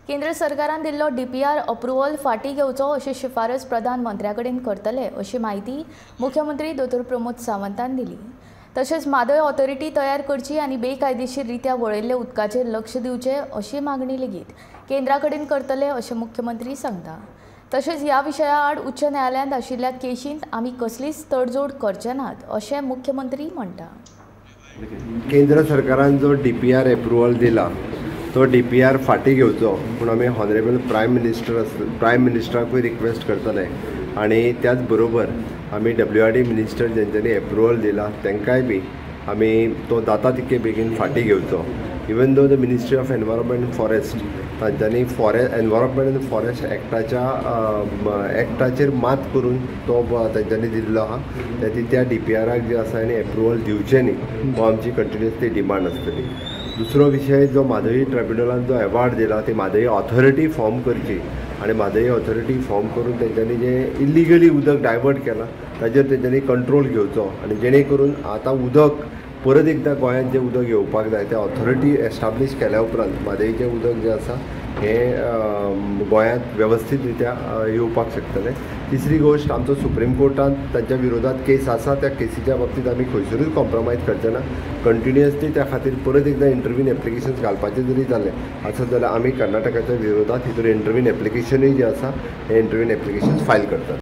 केंद्र सरकारान दिल्लो DPR अप्रुवल फाटी घेवचो अशी शिफारस प्रधानमंत्र्याकडेन करतले अशी माहिती मुख्यमंत्री दोतोर प्रमोद सावंतान दिली। तशेंच म्हादय ऑथॉरिटी तयार करची आनी बेकायदेशीर रित्या वळयल्ल्या उदकाचेर लक्ष दिवचे अशी मागणी लेगीत केंद्राकडेन करतले अशें मुख्यमंत्री सांगता। तशेंच ह्या विशया आड उच्च न्यायालयांत आशिल्ल्या केशींत आमी कसलीच तडजोड करचे नात अशें मुख्यमंत्री म्हणटा। केंद्र सरकारान जो DPR अप्रुवल दिला तो DPR फाटी घेवचो पूण आमी हॉनरेबल प्रायम मिनिस्टराकूय रिक्वेस्ट करतले आनी त्याच बरोबर आमी WRD मिनिस्टर जेंच्यांनी अप्रुवल दिला तांकांय बी आमी तो जाता तितके बेगीन फाटी घेवचो। Even though the ministry of environment and forest तांच्यांनी एनवायरमेंट एंड फॉरेस्ट एक्टाचेर मात करून तो तांच्यांनी दिल्लो आहा त्या DPRाक जे आसा आनी अप्रुवल दिवचें न्ही हो आमची कंटिन्युअसली डिमांड आसतली। दुसरो विशय जो म्हादई ट्रिब्युनलान जो अवॉर्ड दिला ती म्हादई ऑथॉरिटी फॉर्म करची आनी म्हादई ऑथॉरिटी फॉर्म करून तेंच्यांनी जे इलिगली उदक डायवर्ट केलां ताजेर तेंच्यांनी कंट्रोल घेवचो आनी जेणे करून आतां उदक परत एकदां गोंयांत जें उदक येवपाक जाय ते ऑथॉरिटी एस्टाब्लीश केल्या उपरांत म्हादईचें उदक जें आसा हें गोंयांत वेवस्थीत रित्या येवपाक शकतलें। तिसरी गोश्ट आमचो सुप्रीम कोर्टांत तांच्या विरोधात केस आसा त्या केसीच्या बाबतींत आमी खंयसरूच कॉम्प्रमायज करचे ना। कंटिन्युअसली त्या खातीर परत एकदां इंटरव्यून एप्लिकेशन्स घालपाचें जरी जालें आसत जाल्यार आमी कर्नाटकाच्या विरोधात हितून इंटरव्यून एप्लिकेशनूय जें आसा हें इंटरव्यून एप्लिकेशन्स फायल करतात।